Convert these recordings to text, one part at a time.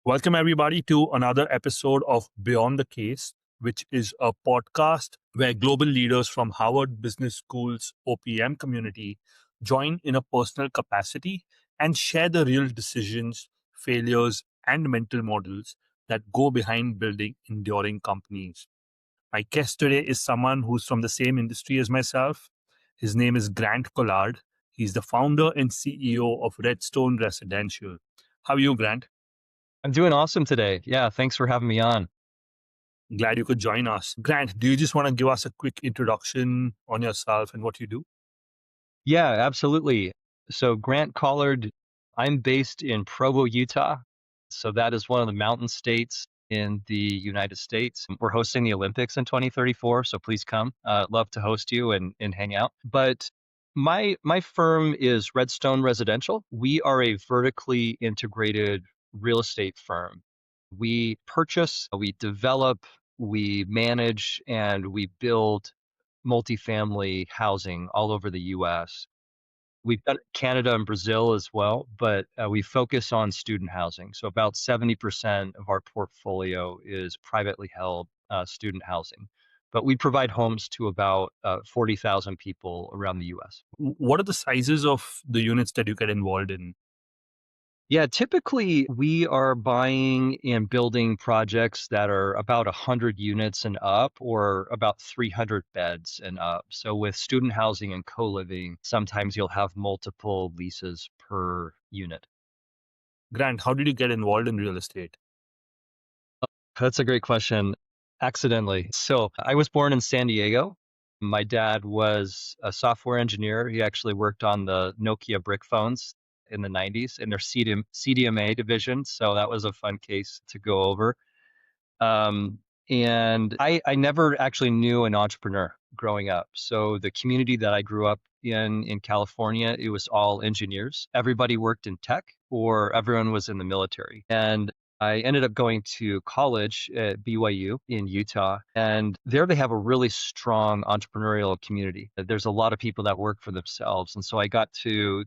Welcome, everybody, to another episode of Beyond the Case, which is a podcast where global leaders from Harvard Business School's OPM community join in a personal capacity and share the real decisions, failures, and mental models that go behind building enduring companies. My guest today is someone who's from the same industry as myself. His name is Grant Collard. He's the founder and CEO of Redstone Residential. How are you, Grant? I'm doing awesome today. Yeah, thanks for having me on. Glad you could join us. Grant, do you just want to give us a quick introduction on yourself and what you do? Yeah, absolutely. So, Grant Collard, I'm based in Provo, Utah. So, that is one of the mountain states in the United States. We're hosting the Olympics in 2034. So, please come. Love to host you and hang out. But my firm is Redstone Residential. We are a vertically integrated real estate firm. We purchase, we develop, we manage, and we build multifamily housing all over the US. We've done Canada and Brazil as well, but we focus on student housing. So about 70% of our portfolio is privately held student housing. But we provide homes to about 40,000 people around the US. What are the sizes of the units that you get involved in? Yeah, typically we are buying and building projects that are about 100 units and up or about 300 beds and up. So with student housing and co-living, sometimes you'll have multiple leases per unit. Grant, how did you get involved in real estate? That's a great question. Accidentally. So I was born in San Diego. My dad was a software engineer. He actually worked on the Nokia brick phones in the 90s in their CDMA division. So that was a fun case to go over. Um, and I never actually knew an entrepreneur growing up. So the community that I grew up in California, it was all engineers. Everybody worked in tech or everyone was in the military. And I ended up going to college at BYU in Utah, and there they have a really strong entrepreneurial community. There's a lot of people that work for themselves, and so I got to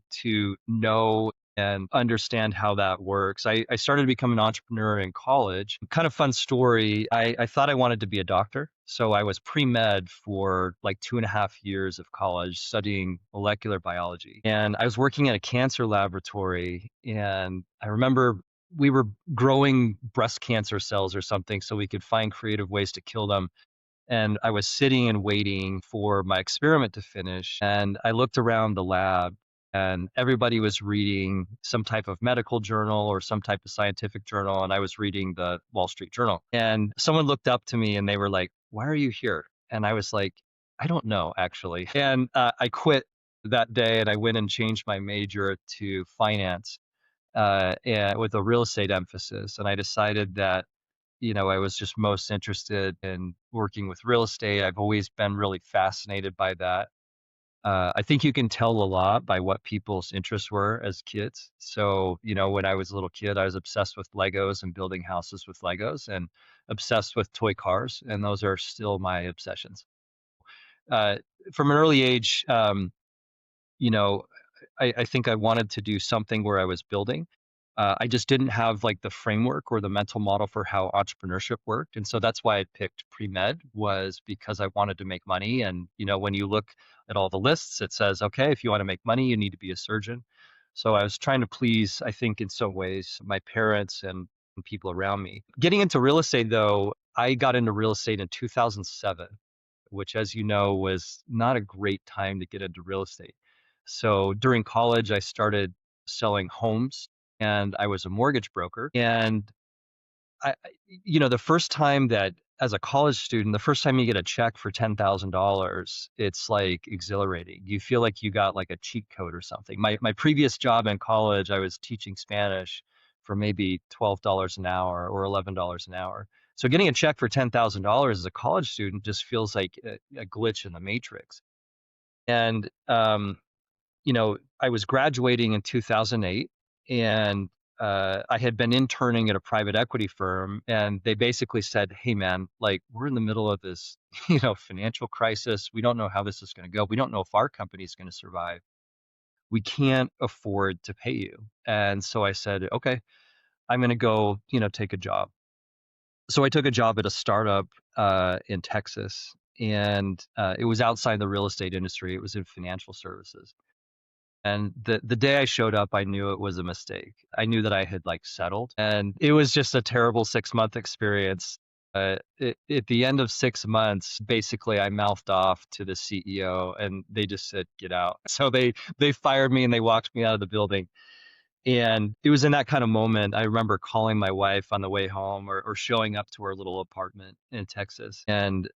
know and understand how that works. I started to become an entrepreneur in college. Kind of fun story. I thought I wanted to be a doctor. So I was pre-med for like 2.5 years of college studying molecular biology. And I was working at a cancer laboratory. And I remember we were growing breast cancer cells or something so we could find creative ways to kill them. And I was sitting and waiting for my experiment to finish. And I looked around the lab and everybody was reading some type of medical journal or some type of scientific journal. And I was reading the Wall Street Journal. And someone looked up to me and they were like, "Why are you here?" And I was like, "I don't know, actually." And I quit that day and I went and changed my major to finance and with a real estate emphasis. And I decided that I was just most interested in working with real estate. I've always been really fascinated by that. I think you can tell a lot by what people's interests were as kids. So, when I was a little kid, I was obsessed with Legos and building houses with Legos and obsessed with toy cars. And those are still my obsessions. Uh, from an early age, you know, I think I wanted to do something where I was building. I just didn't have like the framework or the mental model for how entrepreneurship worked. And so that's why I picked pre-med was because I wanted to make money. And, when you look at all the lists, it says, okay, if you want to make money, you need to be a surgeon. So I was trying to please, I think in some ways, my parents and people around me. Getting into real estate though, I got into real estate in 2007, which as you know, was not a great time to get into real estate. So during college, I started selling homes and I was a mortgage broker. And the first time that as a college student, the first time you get a check for $10,000, it's like exhilarating. You feel like you got like a cheat code or something. My previous job in college, I was teaching Spanish for maybe $12 an hour or $11 an hour. So getting a check for $10,000 as a college student just feels like a glitch in the matrix. And I was graduating in 2008 and I had been interning at a private equity firm and they basically said, "Hey man, like we're in the middle of this, financial crisis. We don't know how this is going to go. We don't know if our company is going to survive. We can't afford to pay you." And so I said, "Okay." I'm going to go, take a job. So I took a job at a startup in Texas, and it was outside the real estate industry. It was in financial services. And the day I showed up, I knew it was a mistake. I knew that I had like settled, and it was just a terrible 6 month experience. At the end of 6 months, basically, I mouthed off to the CEO, and they just said, "Get out." So they fired me and they walked me out of the building. And it was in that kind of moment, I remember calling my wife on the way home, or showing up to her little apartment in Texas. And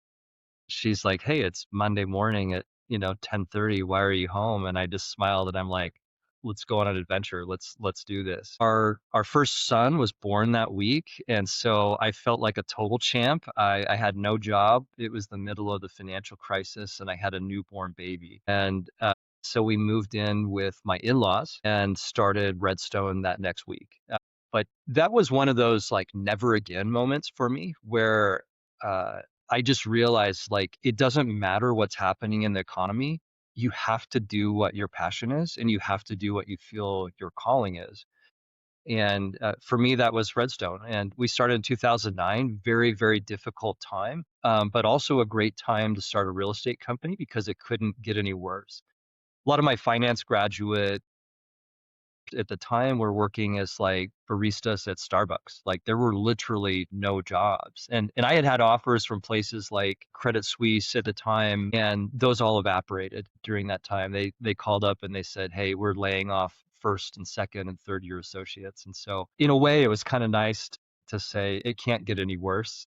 she's like, "Hey, it's Monday morning at, 10:30. Why are you home?" And I just smiled and I'm like, "Let's go on an adventure. Let's do this." Our first son was born that week, and so I felt like a total champ. I had no job. It was the middle of the financial crisis, and I had a newborn baby. And so we moved in with my in-laws and started Redstone that next week. But that was one of those like never again moments for me where uh, I just realized like it doesn't matter what's happening in the economy. You have to do what your passion is, and you have to do what you feel your calling is. And for me, that was Redstone. And we started in 2009, very, very difficult time, but also a great time to start a real estate company because it couldn't get any worse. A lot of my finance graduate at the time were working as like baristas at Starbucks. Like there were literally no jobs. And I had had offers from places like Credit Suisse at the time, and those all evaporated during that time. They called up and they said, "Hey, we're laying off first and second and third year associates." And so in a way it was kind of nice to say it can't get any worse.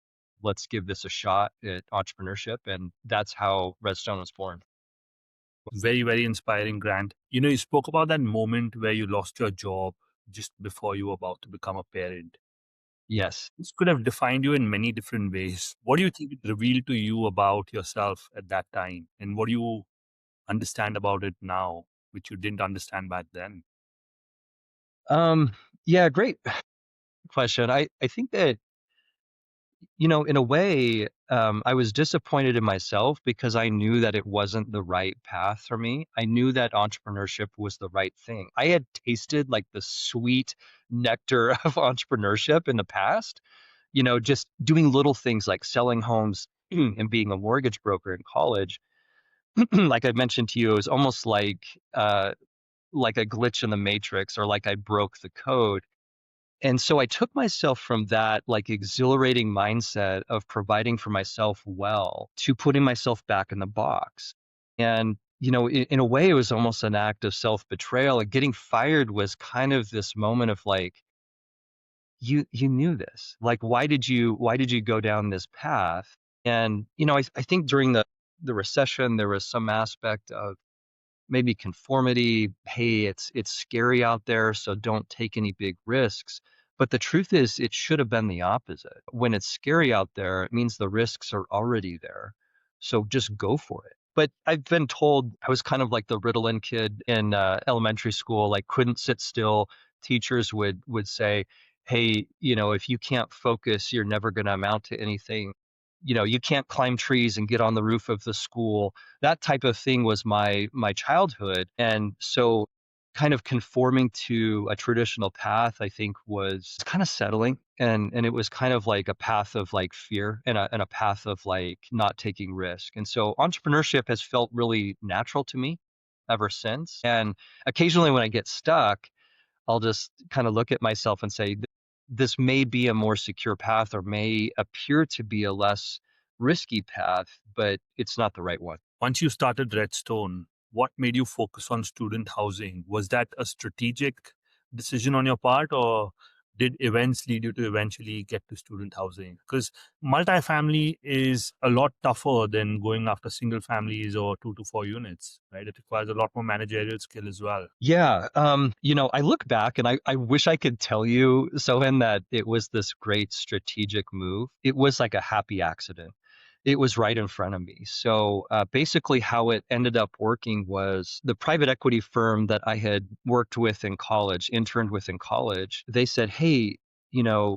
Let's give this a shot at entrepreneurship. And that's how Redstone was born. Very, very inspiring, Grant. You spoke about that moment where you lost your job just before you were about to become a parent. Yes. This could have defined you in many different ways. What do you think it revealed to you about yourself at that time? And what do you understand about it now, which you didn't understand back then? Um, yeah, great question. I think that, in a way, I was disappointed in myself because I knew that it wasn't the right path for me. I knew that entrepreneurship was the right thing. I had tasted like the sweet nectar of entrepreneurship in the past, just doing little things like selling homes and being a mortgage broker in college. Like I mentioned to you, it was almost like a glitch in the matrix, or like I broke the code. And so I took myself from that like exhilarating mindset of providing for myself well to putting myself back in the box. And, in a way, it was almost an act of self betrayal. And getting fired was kind of this moment of like, you knew this. Like, why did you go down this path? And, I think during the recession, there was some aspect of maybe conformity. Hey, it's scary out there, so don't take any big risks. But the truth is, it should have been the opposite. When it's scary out there, it means the risks are already there. So just go for it. But I've been told I was kind of like the Ritalin kid in elementary school, like couldn't sit still. Teachers would say, "Hey, if you can't focus, you're never going to amount to anything. You can't climb trees and get on the roof of the school." That type of thing was my childhood. And so kind of conforming to a traditional path, I think, was kind of settling. And it was kind of like a path of like fear, and a path of like not taking risk. And so entrepreneurship has felt really natural to me ever since. And occasionally when I get stuck, I'll just kind of look at myself and say, this may be a more secure path, or may appear to be a less risky path, but it's not the right one. Once you started Redstone, what made you focus on student housing? Was that a strategic decision on your part, or did events lead you to eventually get to student housing? Because multifamily is a lot tougher than going after single families or 2 to 4 units, right? It requires a lot more managerial skill as well. Yeah. I look back and I wish I could tell you, Sohan, that it was this great strategic move. It was like a happy accident. It was right in front of me. So basically, how it ended up working was the private equity firm that I had worked with in college, interned with in college, they said, "Hey, you know,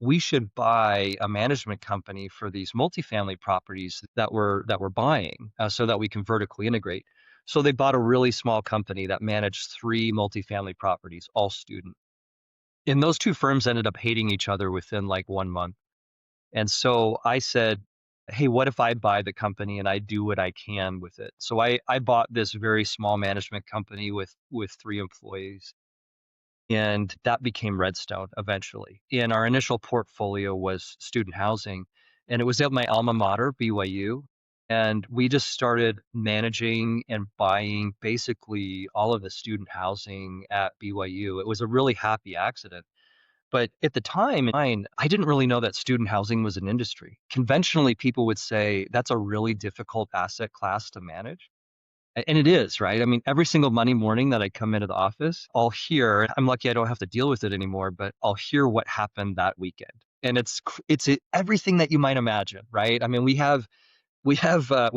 we should buy a management company for these multifamily properties that we're buying, so that we can vertically integrate." So they bought a really small company that managed three multifamily properties, all student. And those two firms ended up hating each other within like 1 month. And so I said, hey, what if I buy the company and I do what I can with it? So I bought this very small management company with 3 employees. And that became Redstone eventually. And our initial portfolio was student housing. And it was at my alma mater, BYU. And we just started managing and buying basically all of the student housing at BYU. It was a really happy accident. But at the time, I didn't really know that student housing was an industry. Conventionally, people would say that's a really difficult asset class to manage. And it is, right? I mean, every single Monday morning that I come into the office, I'll hear, I'm lucky I don't have to deal with it anymore, but I'll hear what happened that weekend. And it's everything that you might imagine, right? I mean, we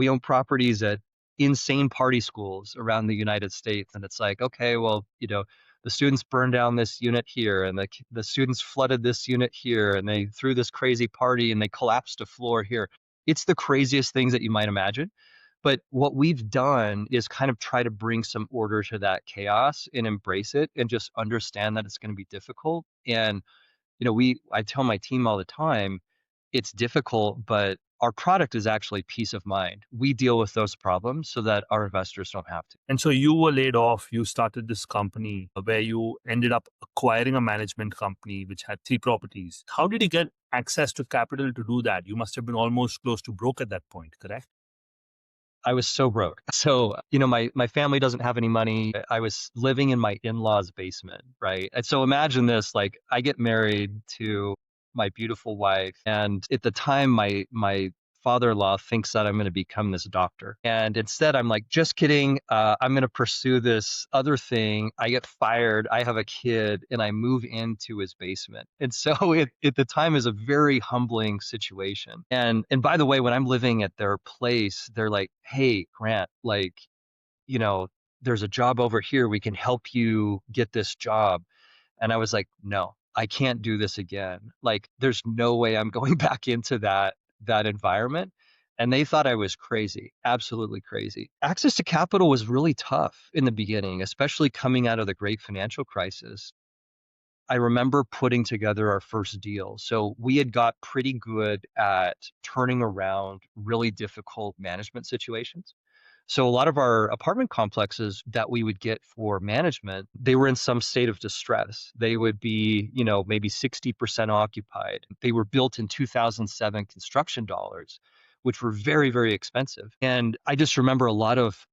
own properties at insane party schools around the United States, and it's like, okay, well, the students burned down this unit here, and the students flooded this unit here, and they threw this crazy party, and they collapsed a floor here. It's the craziest things that you might imagine. But what we've done is kind of try to bring some order to that chaos and embrace it and just understand that it's going to be difficult. And I tell my team all the time, it's difficult, but our product is actually peace of mind. We deal with those problems so that our investors don't have to. And so you were laid off. You started this company where you ended up acquiring a management company which had 3 properties. How did you get access to capital to do that? You must have been almost close to broke at that point, correct? I was so broke. So, my family doesn't have any money. I was living in my in-laws' basement, right? And so imagine this, like I get married to my beautiful wife, and at the time my father-in-law thinks that I'm going to become this doctor. And instead I'm like, just kidding. I'm going to pursue this other thing. I get fired. I have a kid and I move into his basement. And so it at the time is a very humbling situation. And by the way, when I'm living at their place, they're like, hey, Grant, like, you know, there's a job over here. We can help you get this job. And I was like, no, I can't do this again. Like, there's no way I'm going back into that environment. And they thought I was crazy, absolutely crazy. Access to capital was really tough in the beginning, especially coming out of the great financial crisis. I remember putting together our first deal. So we had got pretty good at turning around really difficult management situations. So a lot of our apartment complexes that we would get for management, they were in some state of distress. They would be, maybe 60% occupied. They were built in 2007 construction dollars, which were very, very expensive. And I just remember a lot of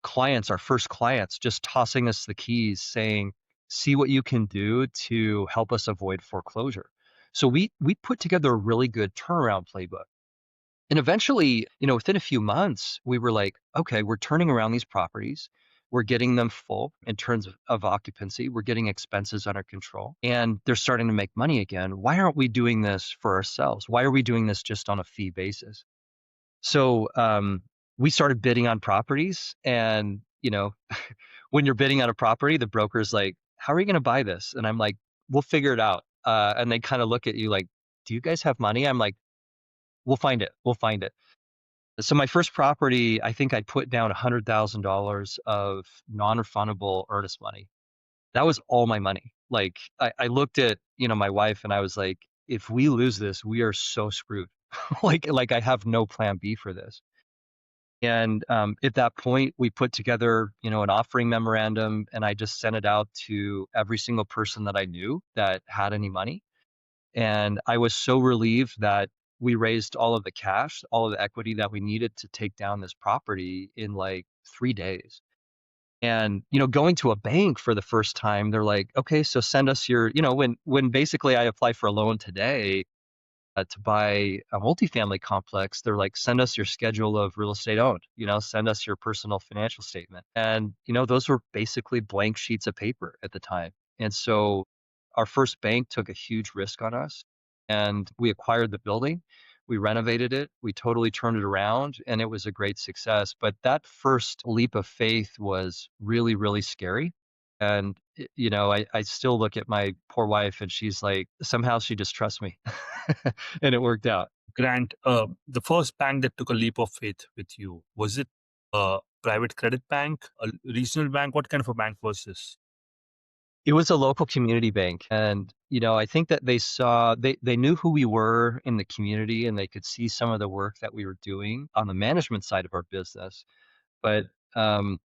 clients, our first clients, just tossing us the keys saying, see what you can do to help us avoid foreclosure. So we put together a really good turnaround playbook. And eventually, within a few months, we were like, okay, we're turning around these properties. We're getting them full in terms of occupancy. We're getting expenses under control and they're starting to make money again. Why aren't we doing this for ourselves? Why are we doing this just on a fee basis? So we started bidding on properties. And, when you're bidding on a property, the broker's like, how are you going to buy this? And I'm like, we'll figure it out. And they kind of look at you like, do you guys have money? I'm like, we'll find it. We'll find it. So my first property, I think I put down $100,000 of non-refundable earnest money. That was all my money. Like I looked at, my wife and I was like, if we lose this, we are so screwed. like I have no plan B for this. And at that point, we put together, an offering memorandum, and I just sent it out to every single person that I knew that had any money. And I was so relieved that we raised all of the cash, all of the equity that we needed to take down this property in like 3 days. And, going to a bank for the first time, they're like, okay, so send us your, when basically I apply for a loan today, to buy a multifamily complex, they're like, send us your schedule of real estate owned, send us your personal financial statement. And, those were basically blank sheets of paper at the time. And so our first bank took a huge risk on us and we acquired the building. We renovated it. We totally turned it around and it was a great success. But that first leap of faith was really, really scary. And, I still look at my poor wife and she's like, somehow she just trusts me. And it worked out. Grant, the first bank that took a leap of faith with you, was it a private credit bank, a regional bank? What kind of a bank was this? It was a local community bank, and, I think that they knew who we were in the community, and they could see some of the work that we were doing on the management side of our business. But, um,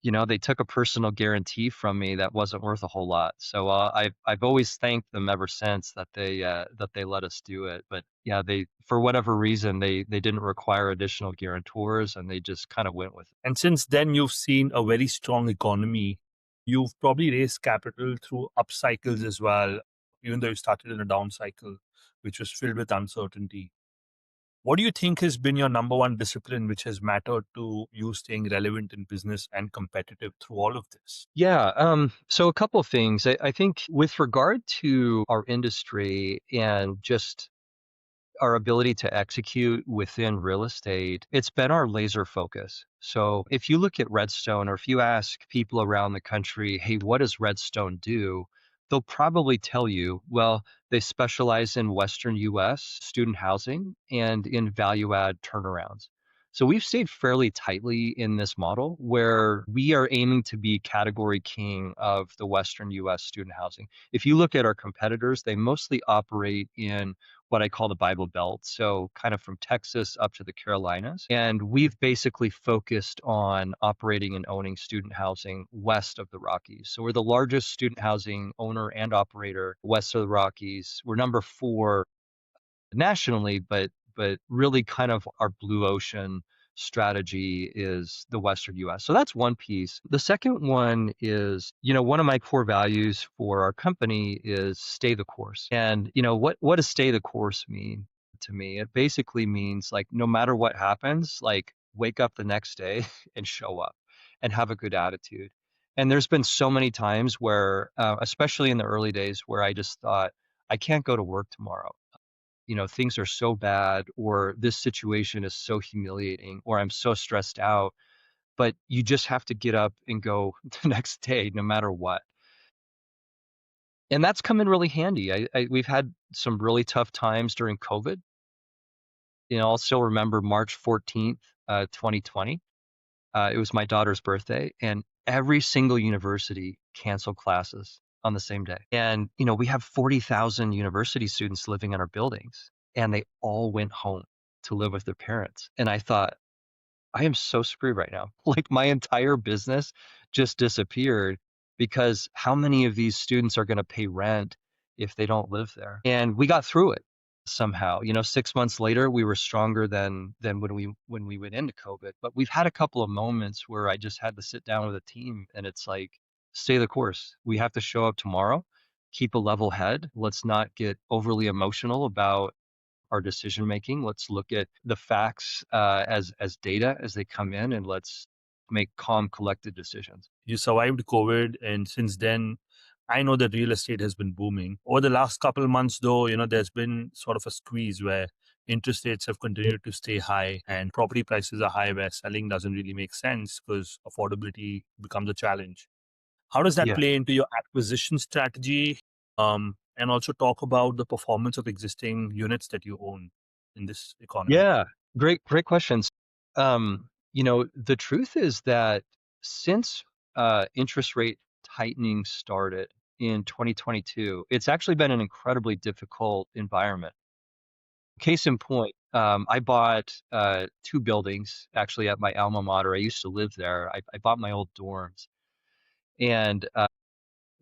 they took a personal guarantee from me that wasn't worth a whole lot. So, I've always thanked them ever since that they let us do it. But yeah, they for whatever reason, they didn't require additional guarantors, and they just kinda went with it. And since then, you've seen a very strong economy. You've probably raised capital through up cycles as well, even though you started in a down cycle, which was filled with uncertainty. What do you think has been your number one discipline which has mattered to you staying relevant in business and competitive through all of this? Yeah, so a couple of things. I think with regard to our industry and just our ability to execute within real estate, it's been our laser focus. So if you look at Redstone, or if you ask people around the country, hey, what does Redstone do? They'll probably tell you, well, they specialize in Western US student housing and in value add turnarounds. So we've stayed fairly tightly in this model where we are aiming to be category king of the Western US student housing. If you look at our competitors, they mostly operate in what I call the Bible Belt. So kind of from Texas up to the Carolinas. And we've basically focused on operating and owning student housing west of the Rockies. So we're the largest student housing owner and operator west of the Rockies. We're number 4 nationally, but really kind of our blue ocean strategy is the Western US. So that's one piece. The second one is, one of my core values for our company is stay the course. And, what does stay the course mean to me? It basically means like no matter what happens, like wake up the next day and show up and have a good attitude. And there's been so many times where, especially in the early days, where I just thought, I can't go to work tomorrow. Things are so bad, or this situation is so humiliating, or I'm so stressed out, but you just have to get up and go the next day no matter what. And that's come in really handy. We've had some really tough times during COVID. I'll still remember March 14th, 2020. It was my daughter's birthday, and every single university canceled classes on the same day. And, we have 40,000 university students living in our buildings, and they all went home to live with their parents. And I thought, I am so screwed right now. Like my entire business just disappeared because how many of these students are going to pay rent if they don't live there? And we got through it somehow. 6 months later, we were stronger than when we went into COVID. But we've had a couple of moments where I just had to sit down with a team, and it's like, stay the course. We have to show up tomorrow, keep a level head. Let's not get overly emotional about our decision making. Let's look at the facts as data as they come in, and let's make calm, collected decisions. You survived COVID, and since then, I know that real estate has been booming. Over the last couple of months, though, there's been sort of a squeeze where interest rates have continued to stay high and property prices are high where selling doesn't really make sense because affordability becomes a challenge. How does that Yeah. play into your acquisition strategy? And also talk about the performance of existing units that you own in this economy. Yeah. Great questions. The truth is that since interest rate tightening started in 2022, it's actually been an incredibly difficult environment. Case in point, I bought 2 buildings actually at my alma mater. I used to live there. I bought my old dorms, and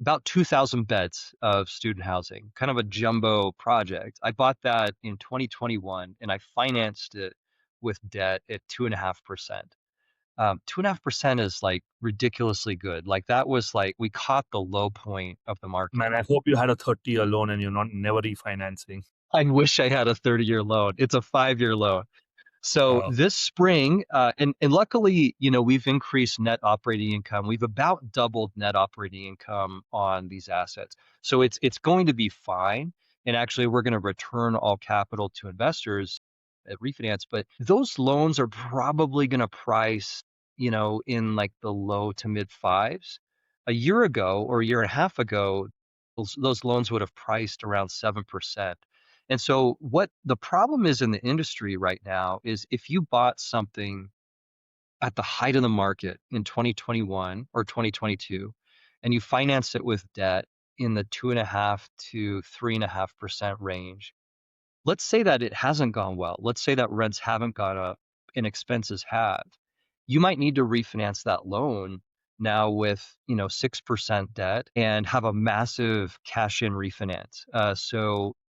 about 2,000 beds of student housing, kind of a jumbo project. I bought that in 2021, and I financed it with debt at 2.5%. 2.5% is like ridiculously good. Like that was like we caught the low point of the market. Man, I hope you had a 30-year loan and you're not never refinancing. I wish I had a 30-year loan. It's a 5-year loan. So Oh, this spring, and luckily, we've increased net operating income. We've about doubled net operating income on these assets. So it's going to be fine. And actually, we're going to return all capital to investors at refinance. But those loans are probably going to price, in like the low to mid fives. A year ago or a year and a half ago, those loans would have priced around 7%. And so what the problem is in the industry right now is if you bought something at the height of the market in 2021 or 2022, and you finance it with debt in the 2.5 to 3.5% range. Let's say that it hasn't gone well. Let's say that rents haven't gone up and expenses have. You might need to refinance that loan now with, 6% debt and have a massive cash in refinance.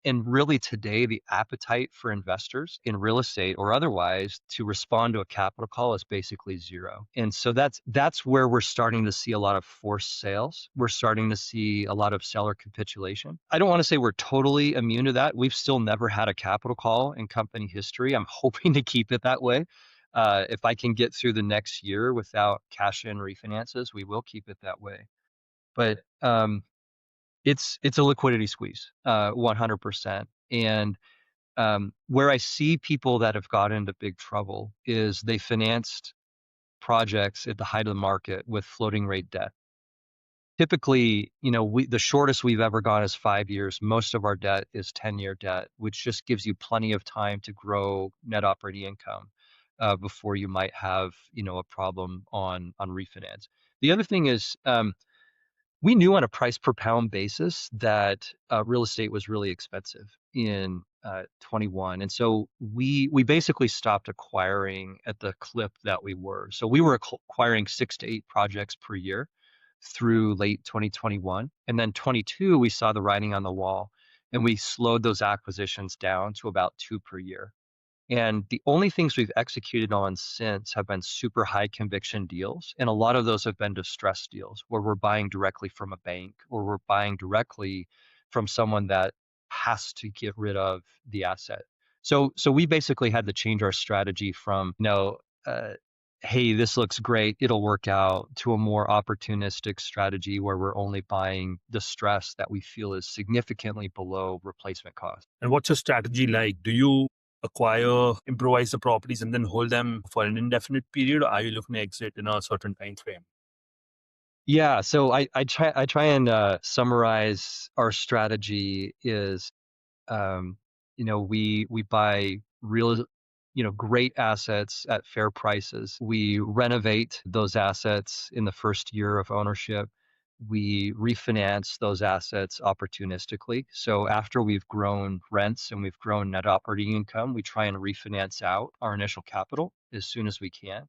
And really today, the appetite for investors in real estate or otherwise to respond to a capital call is basically zero. And so that's where we're starting to see a lot of forced sales. We're starting to see a lot of seller capitulation. I don't want to say we're totally immune to that. We've still never had a capital call in company history. I'm hoping to keep it that way. If I can get through the next year without cash in refinances, we will keep it that way. But it's a liquidity squeeze, 100%. And where I see people that have got into big trouble is they financed projects at the height of the market with floating rate debt. Typically, the shortest we've ever gone is 5 years. Most of our debt is 10-year debt, which just gives you plenty of time to grow net operating income before you might have, a problem on refinance. The other thing is, we knew on a price per pound basis that real estate was really expensive in 21, and so we basically stopped acquiring at the clip that we were. So we were acquiring 6 to 8 projects per year through late 2021, and then 22 we saw the writing on the wall, and we slowed those acquisitions down to about 2 per year. And the only things we've executed on since have been super high conviction deals. And a lot of those have been distressed deals where we're buying directly from a bank or we're buying directly from someone that has to get rid of the asset. So we basically had to change our strategy from, uh, hey, this looks great, it'll work out, to a more opportunistic strategy where we're only buying distress that we feel is significantly below replacement cost. And what's your strategy like? Do you acquire, improvise the properties, and then hold them for an indefinite period, or are you looking to exit in a certain time frame? Yeah, so I try and summarize our strategy is, we buy real, great assets at fair prices. We renovate those assets in the first year of ownership. We refinance those assets opportunistically. So after we've grown rents and we've grown net operating income, we try and refinance out our initial capital as soon as we can,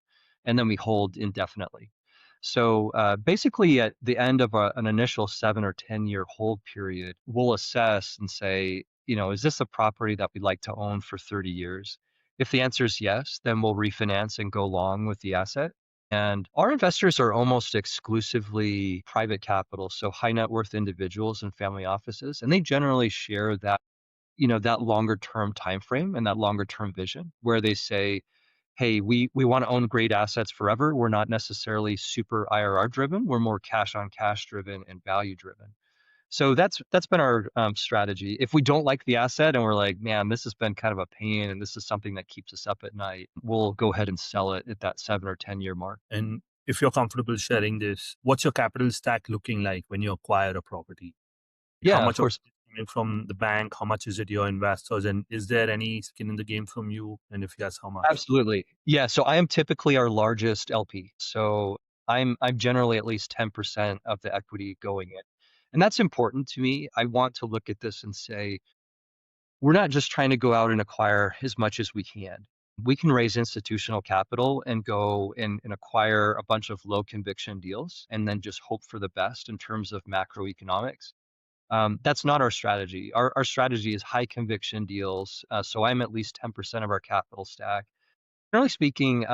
and then we hold indefinitely. So basically, at the end of an initial 7 or 10 year hold period, we'll assess and say, is this a property that we'd like to own for 30 years? If the answer is yes, then we'll refinance and go long with the asset. And our investors are almost exclusively private capital, so high net worth individuals and family offices, and they generally share that longer term time frame and that longer term vision where they say, hey, we want to own great assets forever. We're not necessarily super IRR driven. We're more cash on cash driven and value driven. So that's been our strategy. If we don't like the asset and we're like, man, this has been kind of a pain and this is something that keeps us up at night, we'll go ahead and sell it at that 7 or 10 year mark. And if you're comfortable sharing this, what's your capital stack looking like when you acquire a property? How Yeah, of much of course. it is coming from the bank? How much is it your investors? And is there any skin in the game from you? And if yes, how much? Absolutely. Yeah. So I am typically our largest LP. So I'm generally at least 10% of the equity going in. And that's important to me. I want to look at this and say, we're not just trying to go out and acquire as much as we can. We can raise institutional capital and go and acquire a bunch of low conviction deals and then just hope for the best in terms of macroeconomics. That's not our strategy. Our strategy is high conviction deals. So I'm at least 10% of our capital stack. Generally speaking,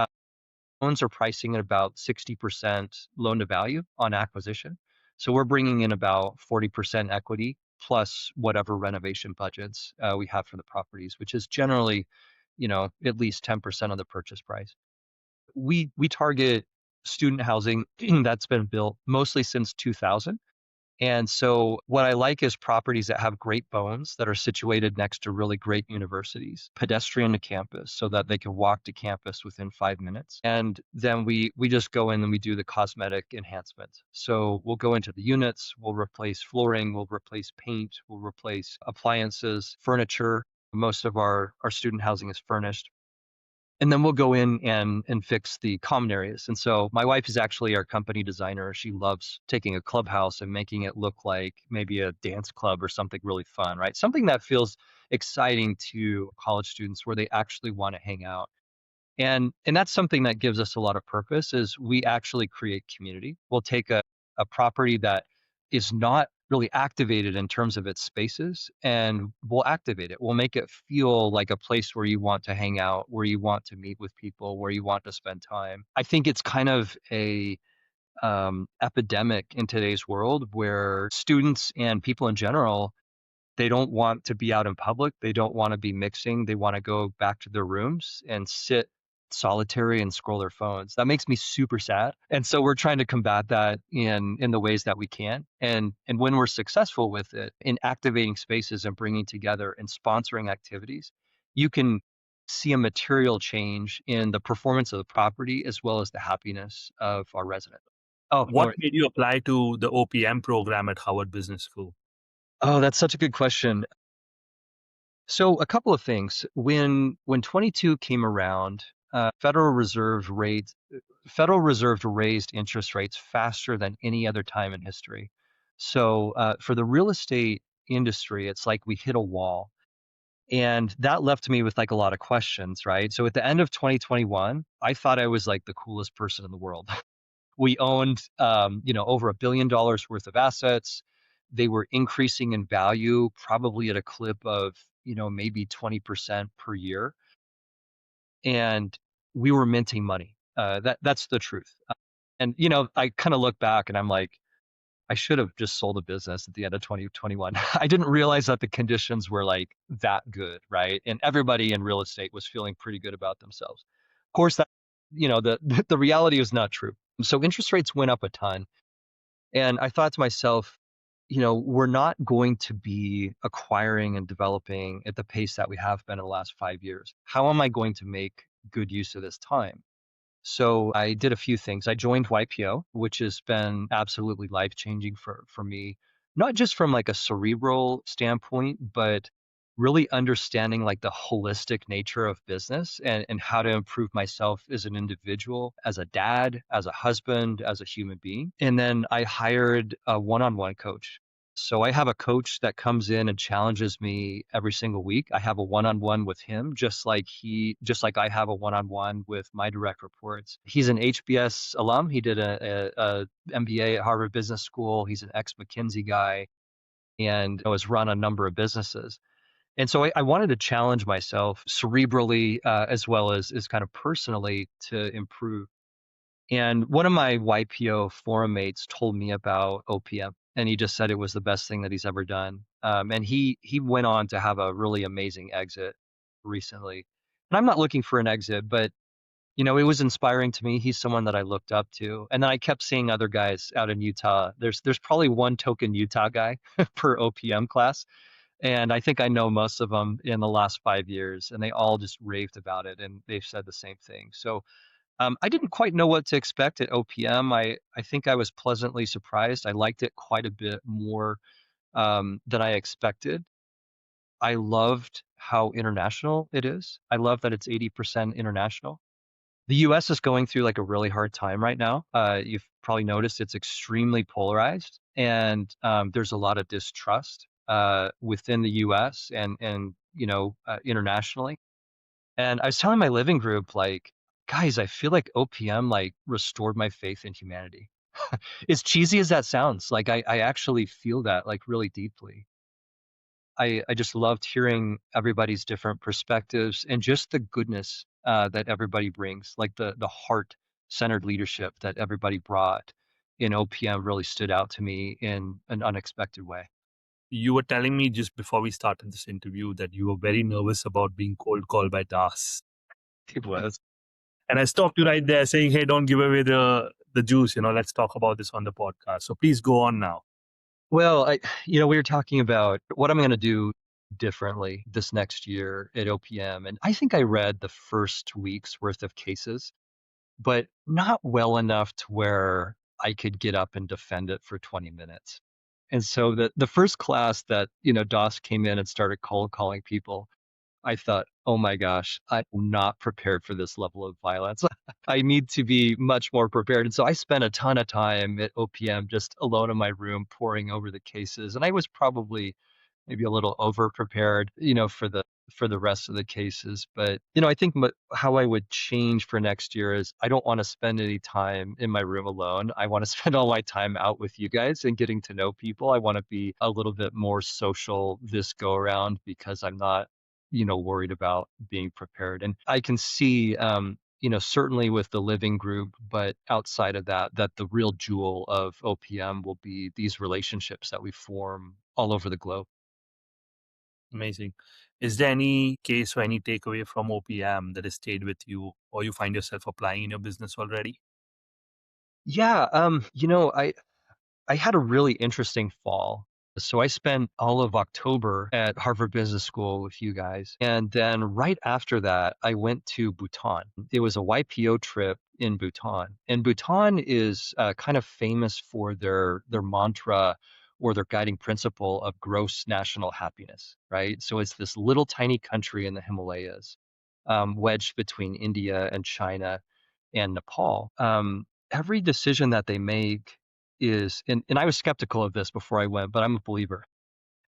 loans are pricing at about 60% loan to value on acquisition. So we're bringing in about 40% equity plus whatever renovation budgets we have for the properties, which is generally, at least 10% of the purchase price. We target student housing that's been built mostly since 2000. And so what I like is properties that have great bones that are situated next to really great universities, pedestrian to campus so that they can walk to campus within 5 minutes. And then we just go in and we do the cosmetic enhancements. So we'll go into the units, we'll replace flooring, we'll replace paint, we'll replace appliances, furniture. Most of our student housing is furnished. and then we'll go in and fix the common areas. And so my wife is actually our company designer. She loves taking a clubhouse and making it look like maybe a dance club or something really fun, right? Something that feels exciting to college students where they actually want to hang out. And that's something that gives us a lot of purpose is we actually create community. We'll take a property that is not really activated in terms of its spaces, and we'll activate it. We'll make it feel like a place where you want to hang out, where you want to meet with people, where you want to spend time. I think it's kind of a epidemic in today's world where students and people in general, they don't want to be out in public. They don't want to be mixing. They want to go back to their rooms and sit solitary and scroll their phones. That makes me super sad. And so we're trying to combat that in the ways that we can. And when we're successful with it in activating spaces and bringing together and sponsoring activities, you can see a material change in the performance of the property as well as the happiness of our residents. Oh, What made you apply to the OPM program at Howard Business School? that's such a good question. So a couple of things. When 22 came around, Federal Reserve raised interest rates faster than any other time in history. So for the real estate industry, it's like we hit a wall, and that left me with like a lot of questions, right? So at the end of 2021, I thought I was like the coolest person in the world. We owned, over $1 billion worth of assets. They were increasing in value, probably at a clip of, maybe 20% per year. And we were minting money. That's the truth. And, I kind of look back and I'm like, I should have just sold a business at the end of 2021. I didn't realize that the conditions were like that good, right? And everybody in real estate was feeling pretty good about themselves. Of course, that, the the reality is not true. So interest rates went up a ton. And I thought to myself, we're not going to be acquiring and developing at the pace that we have been in the last 5 years. How am I going to make good use of this time? So I did a few things. I joined YPO, which has been absolutely life changing for me, not just from like a cerebral standpoint, but really understanding like the holistic nature of business and how to improve myself as an individual, as a dad, as a husband, as a human being. And then I hired a one-on-one coach. So I have a coach that comes in and challenges me every single week. I have a one-on-one with him, just like I have a one-on-one with my direct reports. He's an HBS alum. He did a MBA at Harvard Business School. He's an ex-McKinsey guy and has run a number of businesses. And so I wanted to challenge myself cerebrally as well as kind of personally to improve. And one of my YPO forum mates told me about OPM, and he just said it was the best thing that he's ever done. And he went on to have a really amazing exit recently. And I'm not looking for an exit, but it was inspiring to me. He's someone that I looked up to. And then I kept seeing other guys out in Utah. There's probably one token Utah guy per OPM class. And I think I know most of them in the last 5 years, and they all just raved about it, and they've said the same thing. So I didn't quite know what to expect at OPM. I think I was pleasantly surprised. I liked it quite a bit more than I expected. I loved how international it is. I love that it's 80% international. The US is going through like a really hard time right now. You've probably noticed it's extremely polarized, and there's a lot of distrust within the US and internationally. And I was telling my living group, like, guys, I feel like OPM like restored my faith in humanity. As cheesy as that sounds, like I actually feel that like really deeply. I just loved hearing everybody's different perspectives and just the goodness that everybody brings, like the heart centered leadership that everybody brought in OPM really stood out to me in an unexpected way. You were telling me just before we started this interview that you were very nervous about being cold called by Das. It was. And I stopped you right there saying, hey, don't give away the juice. Let's talk about this on the podcast. So please go on now. Well, we were talking about what I'm going to do differently this next year at OPM. And I think I read the first week's worth of cases, but not well enough to where I could get up and defend it for 20 minutes. And so the first class that, DOS came in and started cold calling people, I thought, oh my gosh, I'm not prepared for this level of violence. I need to be much more prepared. And so I spent a ton of time at OPM just alone in my room poring over the cases. And I was probably maybe a little over prepared, for the rest of the cases. But, I think how I would change for next year is I don't want to spend any time in my room alone. I want to spend all my time out with you guys and getting to know people. I want to be a little bit more social this go around because I'm not, worried about being prepared. And I can see, certainly with the living group, but outside of that, that the real jewel of OPM will be these relationships that we form all over the globe. Amazing. Is there any case or any takeaway from OPM that has stayed with you or you find yourself applying in your business already? Yeah, I had a really interesting fall. So I spent all of October at Harvard Business School with you guys. And then right after that, I went to Bhutan. It was a YPO trip in Bhutan. And Bhutan is kind of famous for their mantra or their guiding principle of gross national happiness, right? So it's this little tiny country in the Himalayas, wedged between India and China and Nepal. Every decision that they make and I was skeptical of this before I went, but I'm a believer.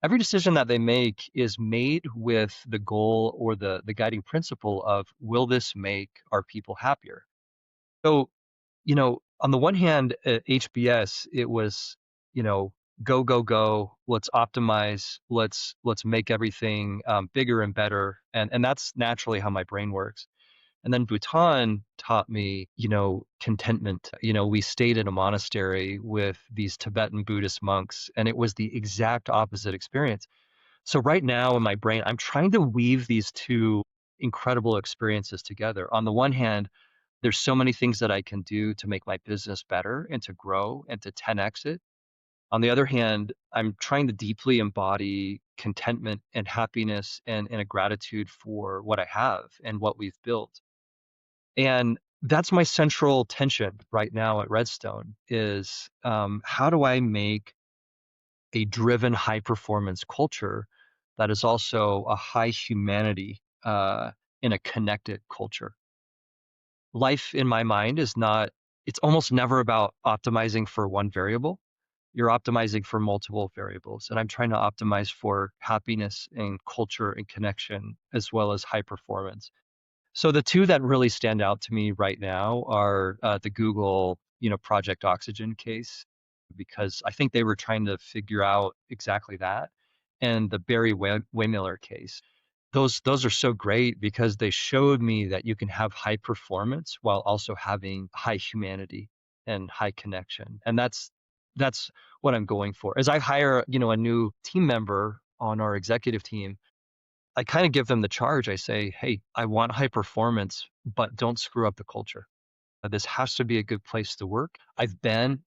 Every decision that they make is made with the goal or the guiding principle of, will this make our people happier? So, on the one hand, at HBS, it was, you know, go, go, go, let's optimize, let's make everything bigger and better. And that's naturally how my brain works. And then Bhutan taught me, contentment. We stayed in a monastery with these Tibetan Buddhist monks, and it was the exact opposite experience. So right now in my brain, I'm trying to weave these two incredible experiences together. On the one hand, there's so many things that I can do to make my business better and to grow and to 10x it. On the other hand, I'm trying to deeply embody contentment and happiness and a gratitude for what I have and what we've built. And that's my central tension right now at Redstone is how do I make a driven high performance culture that is also a high humanity in a connected culture. Life in my mind is not, it's almost never about optimizing for one variable. You're optimizing for multiple variables. And I'm trying to optimize for happiness and culture and connection as well as high performance. So the two that really stand out to me right now are the Google, Project Oxygen case, because I think they were trying to figure out exactly that, and the Barry Waymiller case. Those are so great because they showed me that you can have high performance while also having high humanity and high connection, and that's what I'm going for. As I hire, a new team member on our executive team, I kind of give them the charge. I say, hey, I want high performance, but don't screw up the culture. This has to be a good place to work. I've been,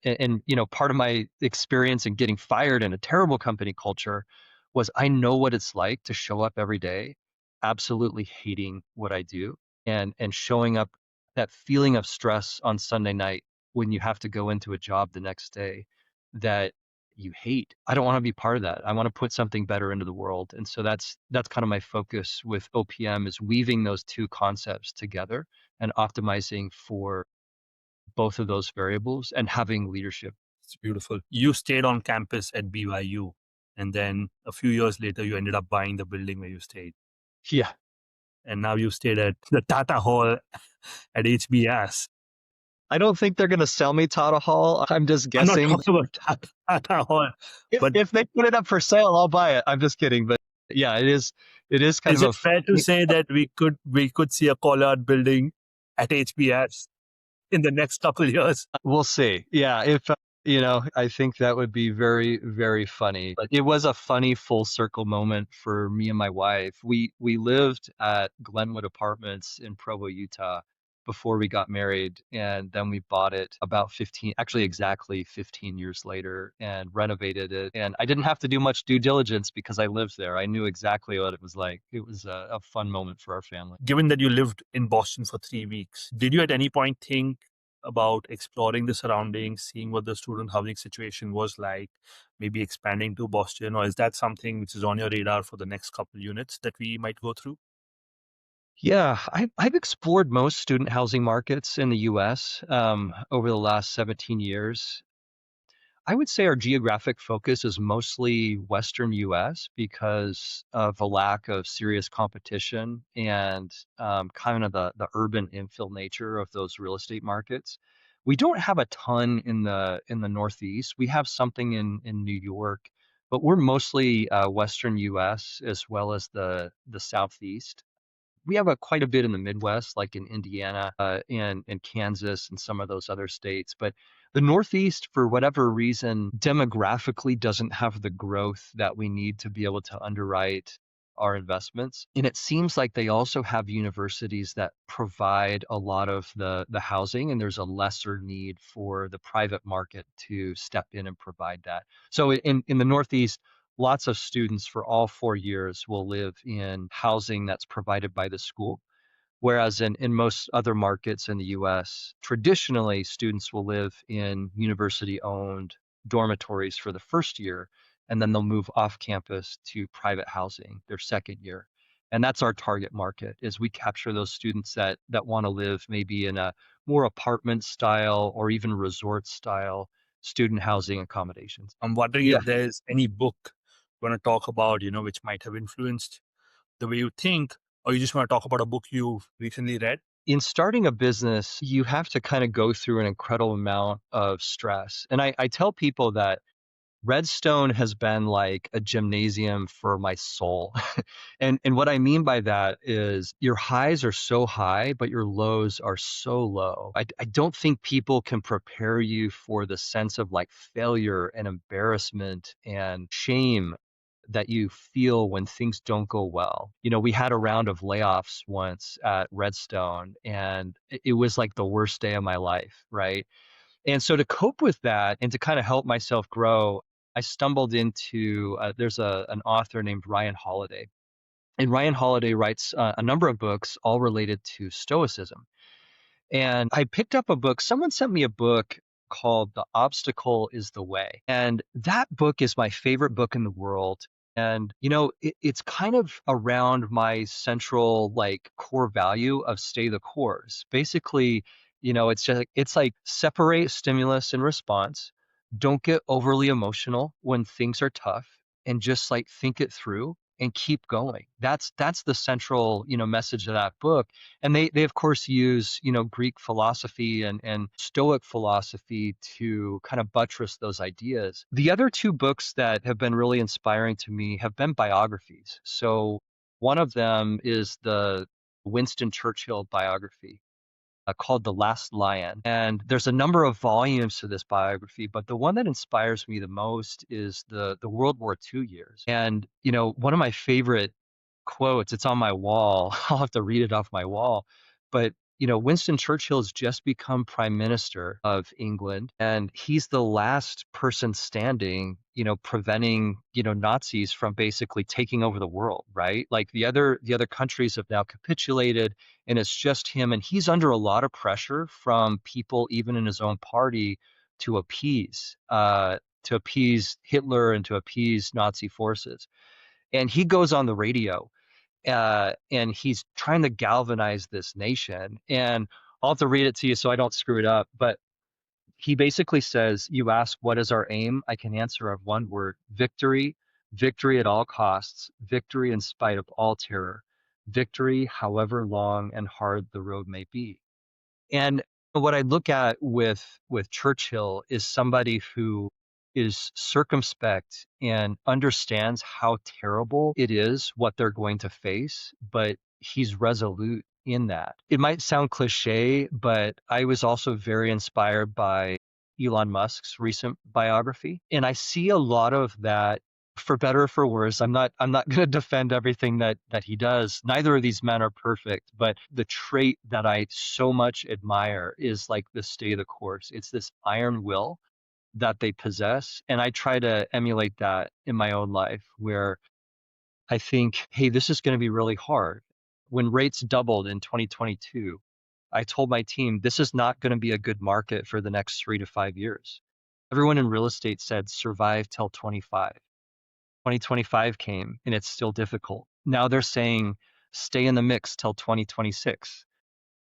part of my experience in getting fired in a terrible company culture was I know what it's like to show up every day, absolutely hating what I do and showing up that feeling of stress on Sunday night when you have to go into a job the next day that you hate. I don't want to be part of that. I want to put something better into the world. And so that's kind of my focus with OPM is weaving those two concepts together and optimizing for both of those variables and having leadership. It's beautiful. You stayed on campus at BYU, and then a few years later, you ended up buying the building where you stayed. Yeah. And now you stayed at the Tata Hall at HBS. I don't think they're going to sell me Tata Hall. I'm just I'm not guessing. talking about Tata Hall, but If they put it up for sale, I'll buy it. I'm just kidding. But yeah, it is kind is of it fair to say that we could see a call-out building at HBS in the next couple of years? we'll see. Yeah, if I think that would be very, very funny. But it was a funny full circle moment for me and my wife. We lived at Glenwood Apartments in Provo, Utah before we got married, and then we bought it about 15, actually exactly 15 years later and renovated it. And I didn't have to do much due diligence because I lived there. I knew exactly what it was like. It was a fun moment for our family. Given that you lived in Boston for 3 weeks, did you at any point think about exploring the surroundings, seeing what the student housing situation was like, maybe expanding to Boston, or is that something which is on your radar for the next couple units that we might go through? Yeah, I've explored most student housing markets in the US over the last 17 years. I would say our geographic focus is mostly Western US because of a lack of serious competition and kind of the urban infill nature of those real estate markets. We don't have a ton in the Northeast. We have something in New York, but we're mostly Western US as well as the Southeast. We have quite a bit in the Midwest, like in Indiana and Kansas and some of those other states. But the Northeast, for whatever reason, demographically doesn't have the growth that we need to be able to underwrite our investments. And it seems like they also have universities that provide a lot of the housing, and there's a lesser need for the private market to step in and provide that. So in the Northeast, lots of students for all 4 years will live in housing that's provided by the school. Whereas in most other markets in the US, traditionally students will live in university owned dormitories for the first year, and then they'll move off campus to private housing their second year. And that's our target market is we capture those students that want to live maybe in a more apartment style or even resort style student housing accommodations. I'm wondering Yeah. if there's any book you want to talk about, which might have influenced the way you think, or you just want to talk about a book you've recently read. In starting a business, you have to kind of go through an incredible amount of stress. And I tell people that Redstone has been like a gymnasium for my soul. And what I mean by that is your highs are so high, but your lows are so low. I don't think people can prepare you for the sense of like failure and embarrassment and shame that you feel when things don't go well. You know, we had a round of layoffs once at Redstone, and it was like the worst day of my life, right? And so to cope with that and to kind of help myself grow, I stumbled into there's an author named Ryan Holiday. And Ryan Holiday writes a number of books all related to Stoicism. And I picked up a book. Someone sent me a book called The Obstacle is the Way. And that book is my favorite book in the world. And, it's kind of around my central, like, core value of stay the course. Basically, it's like separate stimulus and response. Don't get overly emotional when things are tough and just like think it through and keep going. That's the central, message of that book. And they of course use, Greek philosophy and Stoic philosophy to kind of buttress those ideas. The other two books that have been really inspiring to me have been biographies. So one of them is the Winston Churchill biography called The Last Lion. And there's a number of volumes to this biography, but the one that inspires me the most is the World War II years. And, one of my favorite quotes, it's on my wall. I'll have to read it off my wall. But, Winston Churchill has just become prime minister of England, and he's the last person standing, preventing, Nazis from basically taking over the world, right? Like the other countries have now capitulated and it's just him, and he's under a lot of pressure from people even in his own party to appease Hitler and to appease Nazi forces. And he goes on the radio and he's trying to galvanize this nation. And I'll have to read it to you so I don't screw it up. But he basically says, you ask, what is our aim? I can answer of one word: victory, victory at all costs, victory in spite of all terror, victory, however long and hard the road may be. And what I look at with Churchill is somebody who is circumspect and understands how terrible it is what they're going to face, but he's resolute in that. It might sound cliche, but I was also very inspired by Elon Musk's recent biography, and I see a lot of that, for better or for worse. I'm not going to defend everything that he does. Neither of these men are perfect, but the trait that I so much admire is like the stay the course. It's this iron will that they possess, and I try to emulate that in my own life, where I think, hey, this is going to be really hard. When rates doubled in 2022, I told my team this is not going to be a good market for the next 3 to 5 years. Everyone in real estate said survive till 25. 2025 came and it's still difficult. Now they're saying stay in the mix till 2026.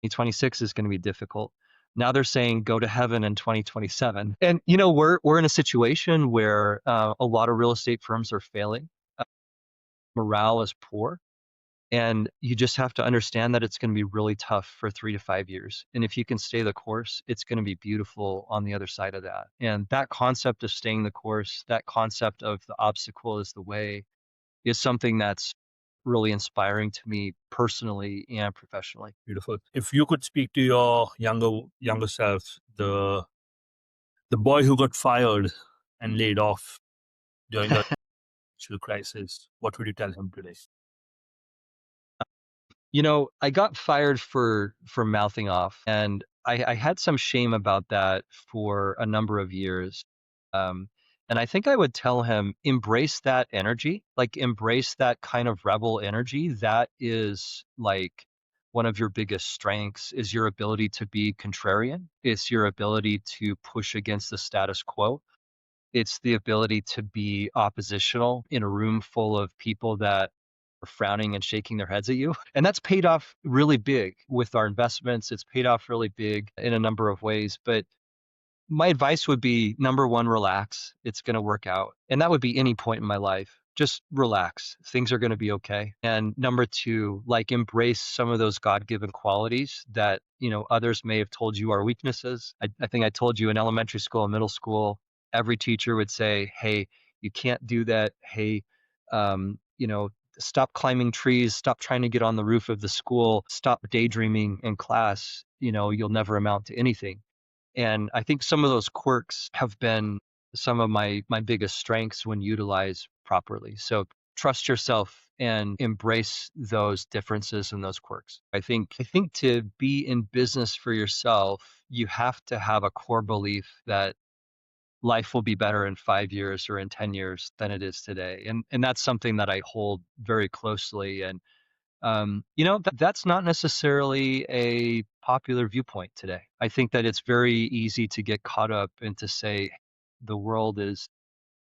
2026 is going to be difficult. Now they're saying go to heaven in 2027. And we're in a situation where a lot of real estate firms are failing. Uh, Morale is poor. And you just have to understand that it's going to be really tough for 3 to 5 years. And if you can stay the course, it's going to be beautiful on the other side of that. And that concept of staying the course, that concept of the obstacle is the way, is something that's really inspiring to me personally and professionally. Beautiful. If you could speak to your younger self, the boy who got fired and laid off during the financial crisis, what would you tell him today? I got fired for mouthing off, and I had some shame about that for a number of years. Um, and I think I would tell him, embrace that energy, like embrace that kind of rebel energy. That is like one of your biggest strengths is your ability to be contrarian. It's your ability to push against the status quo. It's the ability to be oppositional in a room full of people that are frowning and shaking their heads at you. And that's paid off really big with our investments. It's paid off really big in a number of ways. But my advice would be number one, relax. It's going to work out. And that would be any point in my life. Just relax. Things are going to be okay. And number two, like embrace some of those God given qualities that, others may have told you are weaknesses. I think I told you in elementary school and middle school, every teacher would say, hey, you can't do that. Hey, um, you know, stop climbing trees, stop trying to get on the roof of the school, stop daydreaming in class. You'll never amount to anything. And I think some of those quirks have been some of my biggest strengths when utilized properly. So trust yourself and embrace those differences and those quirks. I think to be in business for yourself, you have to have a core belief that life will be better in 5 years or in 10 years than it is today. And that's something that I hold very closely. And that's not necessarily a popular viewpoint today. I think that it's very easy to get caught up and to say the world is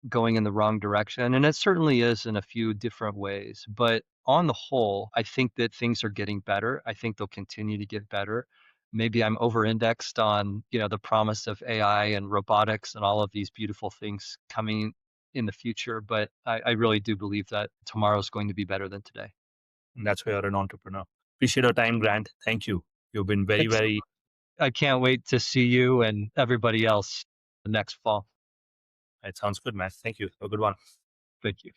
going in the wrong direction. And it certainly is in a few different ways. But on the whole, I think that things are getting better. I think they'll continue to get better. Maybe I'm over indexed on, the promise of AI and robotics and all of these beautiful things coming in the future. But I really do believe that tomorrow is going to be better than today. And that's why you're an entrepreneur. Appreciate your time, Grant. Thank you. You've been very, Thanks. very. I can't wait to see you and everybody else next fall. It sounds good, man. Thank you. Have a good one. Thank you.